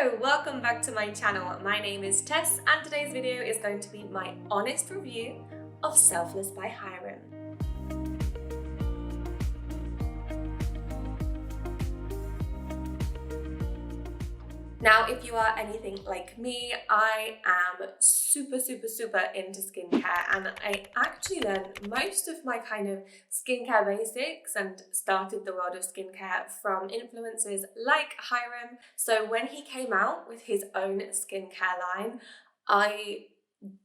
Hello, welcome back to my channel. My name is Tess and today's video is going to be my honest review of Selfless by Hyram. Now, if you are anything like me, I am super into skincare, and I actually learned most of my kind of skincare basics and started the world of skincare from influencers like Hyram. So when he came out with his own skincare line, I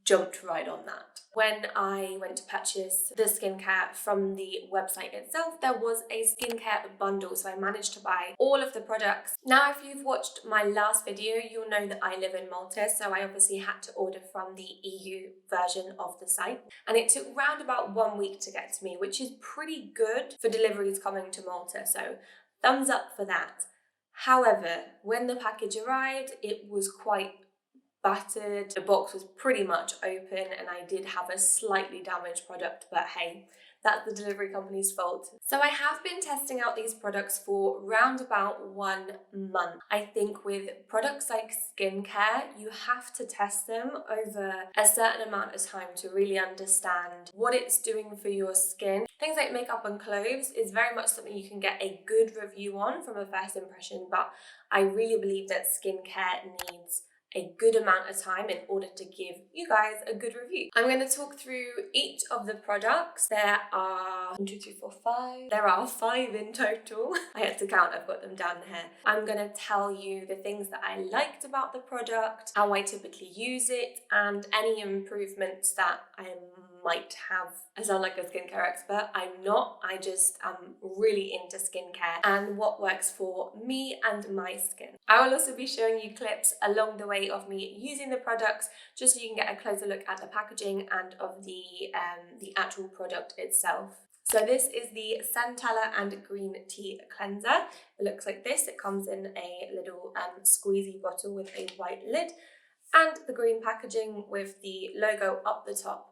jumped right on that. When I went to purchase the skincare from the website itself, there was a skincare bundle, so I managed to buy all of the products. Now, if you've watched my last video, you'll know that I live in Malta, so I obviously had to order from the EU version of the site, and it took round about 1 week to get to me, which is pretty good for deliveries coming to Malta, so thumbs up for that. However, when the package arrived, it was quite battered. The box was pretty much open and I did have a slightly damaged product, but hey, that's the delivery company's fault. So I have been testing out these products for round about 1 month. I think with products like skincare, you have to test them over a certain amount of time to really understand what it's doing for your skin. Things like makeup and clothes is very much something you can get a good review on from a first impression, but I really believe that skincare needs a good amount of time in order to give you guys a good review. I'm going to talk through each of the products. There are 1, 2, 3, 4, 5. There are 5 in total. I had to count, I've got them down here. I'm going to tell you the things that I liked about the product, how I typically use it, and any improvements that I might have. I sound like a skincare expert. I'm not. I just am really into skincare and what works for me and my skin. I will also be showing you clips along the way of me using the products, just so you can get a closer look at the packaging and of the actual product itself. So this is the Centella and Green Tea Cleanser. It looks like this. It comes in a little squeezy bottle with a white lid and the green packaging with the logo up the top.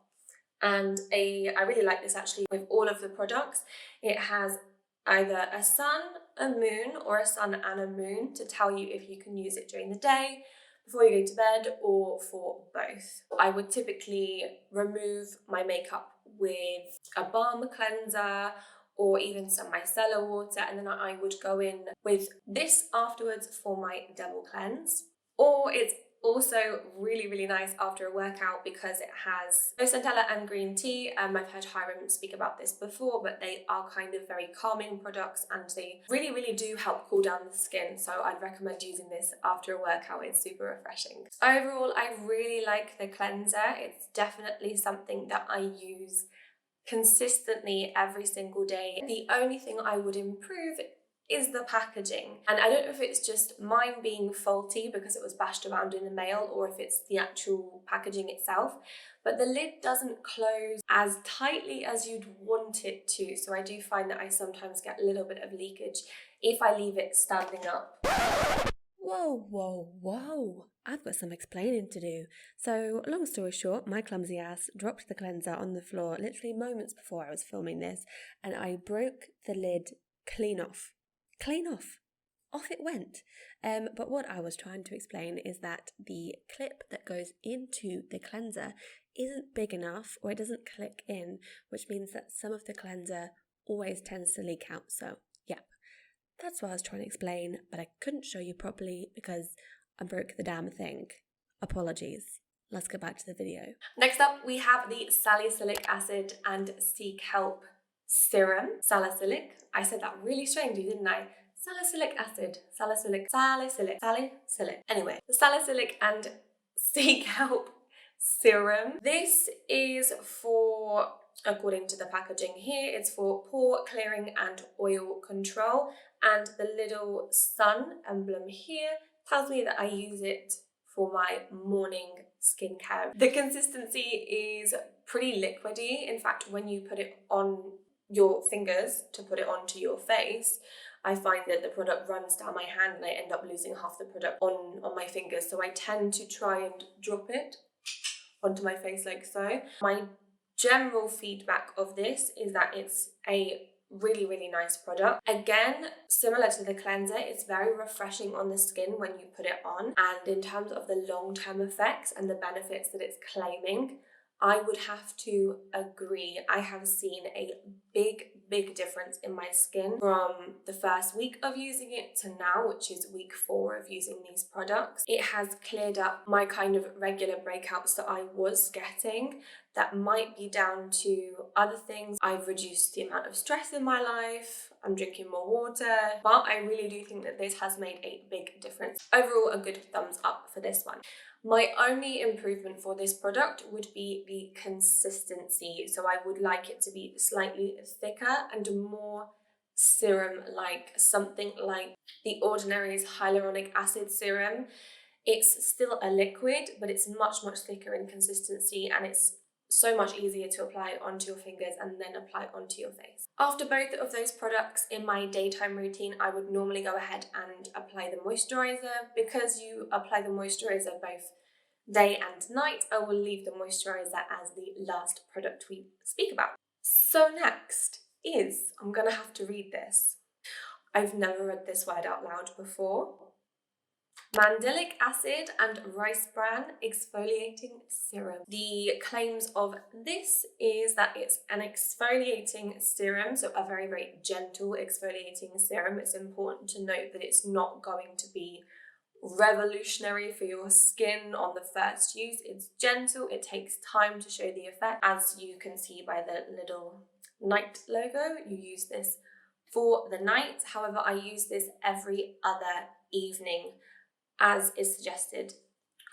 And I really like this actually with all of the products. It has either a sun, a moon, or a sun and a moon to tell you if you can use it during the day, before you go to bed, or for both. I would typically remove my makeup with a balm cleanser or even some micellar water, and then I would go in with this afterwards for my double cleanse. Or it's also really nice after a workout because it has both Centella and green tea. I've heard Hyram speak about this before, but they are kind of very calming products and they really do help cool down the skin. So I'd recommend using this after a workout. It's super refreshing. Overall, I really like the cleanser. It's definitely something that I use consistently every single day. The only thing I would improve is the packaging, and I don't know if it's just mine being faulty because it was bashed around in the mail or if it's the actual packaging itself, but the lid doesn't close as tightly as you'd want it to, so I do find that I sometimes get a little bit of leakage if I leave it standing up. Whoa, I've got some explaining to do. So, long story short, my clumsy ass dropped the cleanser on the floor literally moments before I was filming this, and I broke the lid clean off. Off it went. But what I was trying to explain is that the clip that goes into the cleanser isn't big enough, or it doesn't click in, which means that some of the cleanser always tends to leak out. So yeah, that's what I was trying to explain, but I couldn't show you properly because I broke the damn thing. Apologies. Let's go back to the video. Next up, we have the Salicylic Acid and Sea Kelp Serum. Salicylic. I said that really strangely, didn't I? Salicylic acid. Salicylic. Anyway, the Salicylic and Sea Kelp Serum. This is for, according to the packaging here, it's for pore clearing and oil control. And the little sun emblem here tells me that I use it for my morning skincare. The consistency is pretty liquidy. In fact, when you put it on your fingers to put it onto your face, I find that the product runs down my hand and I end up losing half the product on my fingers. So I tend to try and drop it onto my face like so. My general feedback of this is that it's a really, really nice product. Again, similar to the cleanser, it's very refreshing on the skin when you put it on. And in terms of the long-term effects and the benefits that it's claiming, I would have to agree. I have seen a big difference in my skin from the first week of using it to now, which is week 4 of using these products. It has cleared up my kind of regular breakouts that I was getting. That might be down to other things. I've reduced the amount of stress in my life. I'm drinking more water, but I really do think that this has made a big difference. Overall, a good thumbs up for this one. My only improvement for this product would be the consistency. So I would like it to be slightly thicker and more serum-like, something like the Ordinary's hyaluronic acid serum. It's still a liquid, but it's much thicker in consistency, and it's so much easier to apply onto your fingers and then apply onto your face. After both of those products in my daytime routine, I would normally go ahead and apply the moisturizer. Because you apply the moisturizer both day and night, I will leave the moisturizer as the last product we speak about. So next is, I'm gonna have to read this. I've never read this word out loud before. Mandelic acid and rice bran exfoliating serum. The claims of this is that it's an exfoliating serum, so a very gentle exfoliating serum. It's important to note that it's not going to be revolutionary for your skin on the first use. It's gentle, it takes time to show the effect. As you can see by the little night logo, you use this for the night. However, I use this every other evening, as is suggested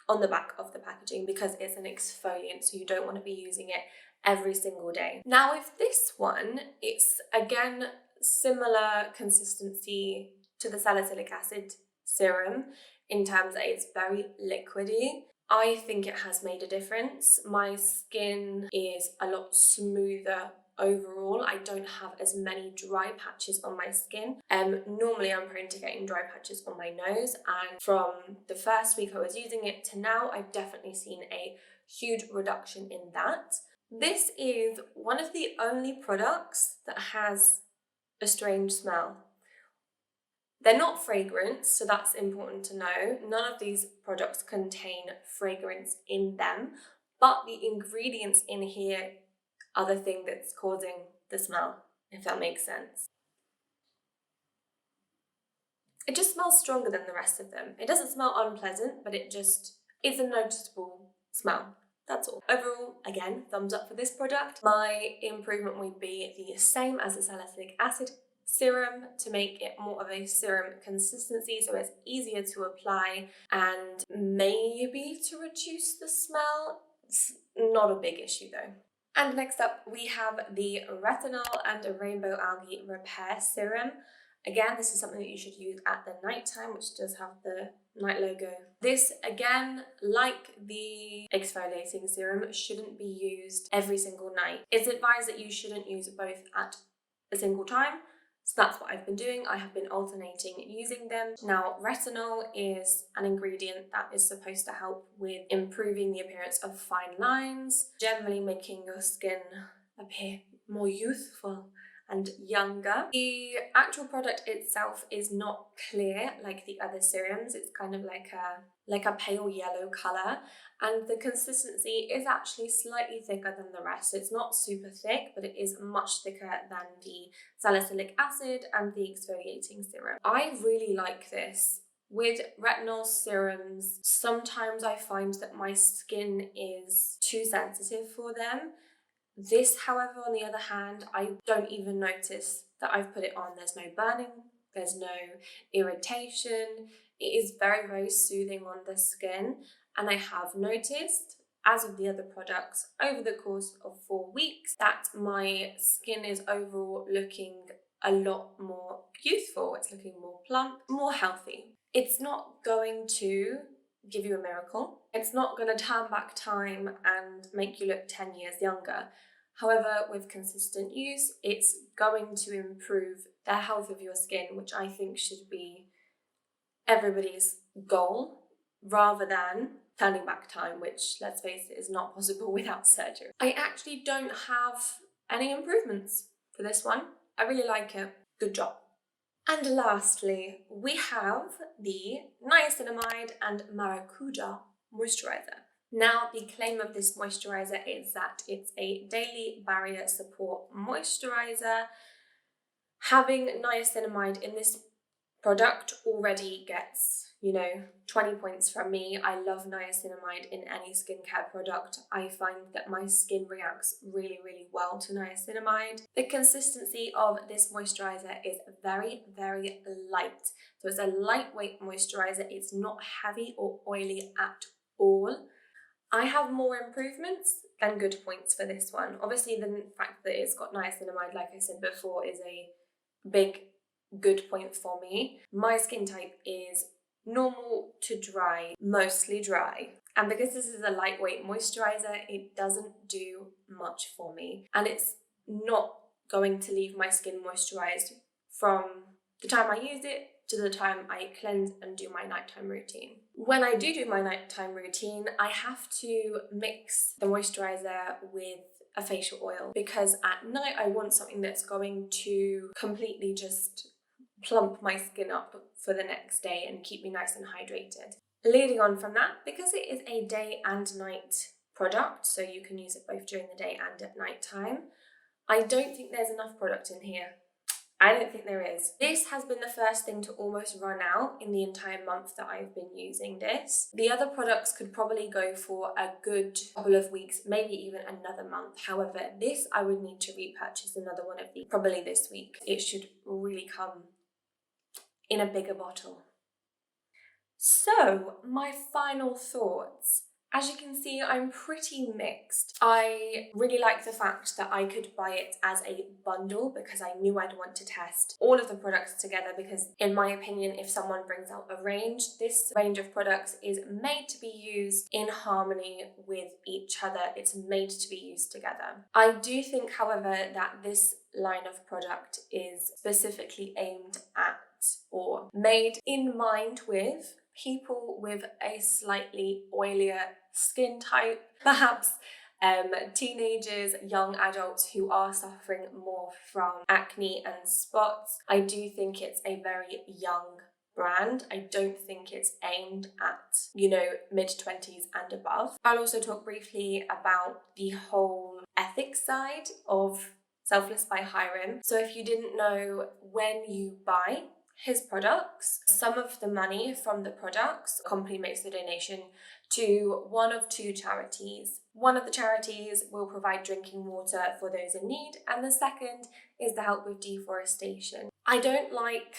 on the back of the packaging, because it's an exfoliant, so you don't want to be using it every single day. Now with this one, it's again similar consistency to the salicylic acid serum in terms that it's very liquidy. I think it has made a difference. My skin is a lot smoother overall. I don't have as many dry patches on my skin. Normally I'm prone to getting dry patches on my nose, and from the first week I was using it to now, I've definitely seen a huge reduction in that. This is one of the only products that has a strange smell. They're not fragrance, so that's important to know. None of these products contain fragrance in them, but the ingredients in here are the thing that's causing the smell, if that makes sense. It just smells stronger than the rest of them. It doesn't smell unpleasant, but it just is a noticeable smell. That's all. Overall, again, thumbs up for this product. My improvement would be the same as the salicylic acid serum, to make it more of a serum consistency so it's easier to apply, and maybe to reduce the smell. It's not a big issue though. And next up we have the Retinol and a Rainbow Algae Repair Serum. Again, this is something that you should use at the night time, which does have the night logo. This, again, like the exfoliating serum, shouldn't be used every single night. It's advised that you shouldn't use both at a single time. So that's what I've been doing. I have been alternating using them. Now, retinol is an ingredient that is supposed to help with improving the appearance of fine lines, generally making your skin appear more youthful and younger. The actual product itself is not clear like the other serums. It's kind of like a pale yellow colour, and the consistency is actually slightly thicker than the rest. It's not super thick, but it is much thicker than the salicylic acid and the exfoliating serum. I really like this. With retinol serums, sometimes I find that my skin is too sensitive for them. This, however, on the other hand, I don't even notice that I've put it on. There's no burning, there's no irritation. It is very soothing on the skin, and I have noticed, as with the other products, over the course of 4 weeks, that my skin is overall looking a lot more youthful. It's looking more plump, more healthy. It's not going to give you a miracle. It's not going to turn back time and make you look 10 years younger. However, with consistent use, it's going to improve the health of your skin, which I think should be everybody's goal, rather than turning back time, which, let's face it, is not possible without surgery. I actually don't have any improvements for this one. I really like it. Good job. And lastly, we have the Niacinamide and Maracuja moisturizer. Now, the claim of this moisturizer is that it's a daily barrier support moisturizer. Having niacinamide in this product already gets, 20 points from me. I love niacinamide in any skincare product. I find that my skin reacts really, really well to niacinamide. The consistency of this moisturizer is very, very light. So it's a lightweight moisturizer. It's not heavy or oily at all. I have more improvements than good points for this one. Obviously, the fact that it's got niacinamide, like I said before, is a big good point for me. My skin type is normal to dry, mostly dry. And because this is a lightweight moisturizer, it doesn't do much for me. And it's not going to leave my skin moisturized from the time I use it to the time I cleanse and do my nighttime routine. When I do my nighttime routine, I have to mix the moisturizer with a facial oil, because at night I want something that's going to completely just plump my skin up for the next day and keep me nice and hydrated. Leading on from that, because it is a day and night product, so you can use it both during the day and at night time, I don't think there's enough product in here. I don't think there is. This has been the first thing to almost run out in the entire month that I've been using this. The other products could probably go for a good couple of weeks, maybe even another month. However, this I would need to repurchase another one of these probably this week. It should really come in a bigger bottle. So, my final thoughts. As you can see, I'm pretty mixed. I really like the fact that I could buy it as a bundle because I knew I'd want to test all of the products together, because in my opinion, if someone brings out a range, this range of products is made to be used in harmony with each other. It's made to be used together. I do think, however, that this line of product is specifically aimed at or made in mind with people with a slightly oilier skin type, perhaps teenagers, young adults who are suffering more from acne and spots. I do think it's a very young brand. I don't think it's aimed at, mid-20s and above. I'll also talk briefly about the whole ethics side of Selfless by Hyram. So if you didn't know, when you buy his products, some of the money from the products, the company makes the donation to one of two charities. One of the charities will provide drinking water for those in need, and the second is to help with deforestation. I don't like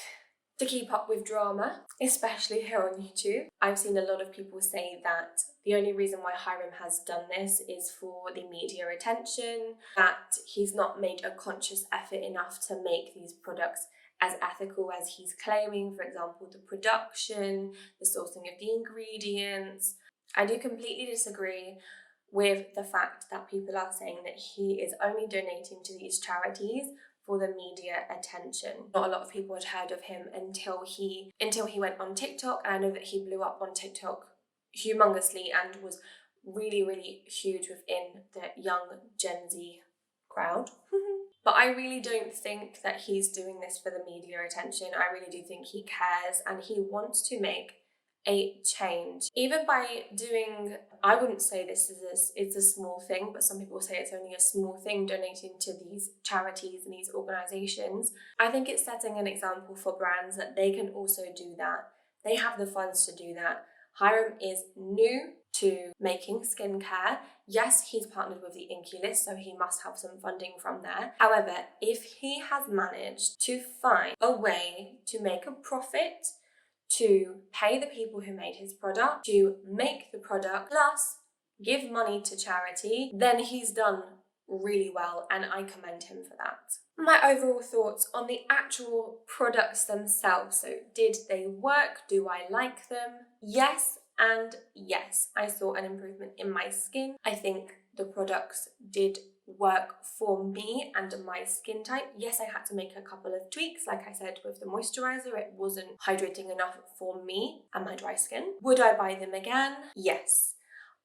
to keep up with drama, especially here on YouTube. I've seen a lot of people say that the only reason why Hyram has done this is for the media attention, that he's not made a conscious effort enough to make these products as ethical as he's claiming. For example, the production, the sourcing of the ingredients. I do completely disagree with the fact that people are saying that he is only donating to these charities for the media attention. Not a lot of people had heard of him until he went on TikTok, and I know that he blew up on TikTok humongously and was really, really huge within the young Gen Z crowd. But I really don't think that he's doing this for the media attention. I really do think he cares and he wants to make a change. Even by doing, I wouldn't say it's a small thing, but some people say it's only a small thing, donating to these charities and these organisations. I think it's setting an example for brands that they can also do that. They have the funds to do that. Hyram is new to making skincare. Yes, he's partnered with the Inky List, so he must have some funding from there. However, if he has managed to find a way to make a profit, to pay the people who made his product, to make the product, plus give money to charity, then he's done really well, and I commend him for that. My overall thoughts on the actual products themselves. So did they work? Do I like them? Yes and yes. I saw an improvement in my skin. I think the products did work for me and my skin type. Yes, I had to make a couple of tweaks. Like I said, with the moisturizer, it wasn't hydrating enough for me and my dry skin. Would I buy them again? Yes.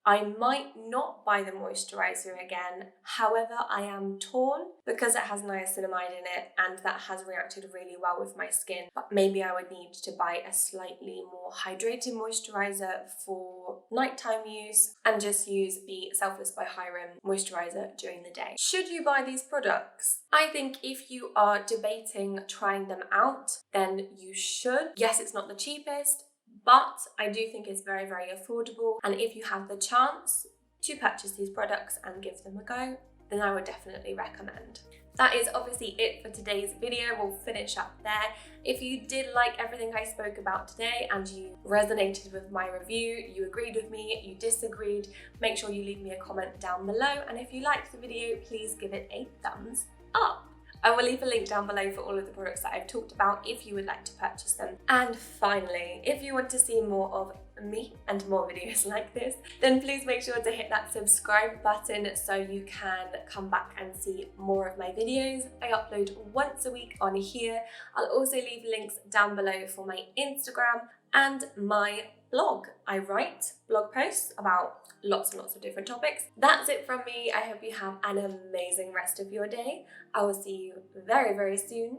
I might not buy the moisturizer again. However, I am torn because it has niacinamide in it and that has reacted really well with my skin. But maybe I would need to buy a slightly more hydrating moisturizer for nighttime use and just use the Selfless by Hyram moisturizer during the day. Should you buy these products? I think if you are debating trying them out, then you should. Yes, it's not the cheapest, but I do think it's very, very affordable. And if you have the chance to purchase these products and give them a go, then I would definitely recommend. That is obviously it for today's video. We'll finish up there. If you did like everything I spoke about today and you resonated with my review, you agreed with me, you disagreed, make sure you leave me a comment down below. And if you liked the video, please give it a thumbs up. I will leave a link down below for all of the products that I've talked about if you would like to purchase them. And finally, if you want to see more of me and more videos like this, then please make sure to hit that subscribe button so you can come back and see more of my videos. I upload once a week on here. I'll also leave links down below for my Instagram and my blog. I write blog posts about lots and lots of different topics. That's it from me. I hope you have an amazing rest of your day. I will see you very, very soon.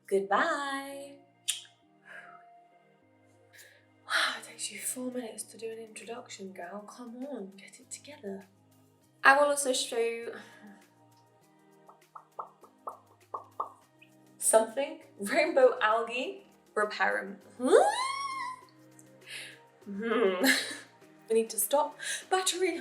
Goodbye. Wow, it takes you 4 minutes to do an introduction, girl. Come on, get it together. I will also show something. Rainbow Algae Repair. We need to stop. Battery.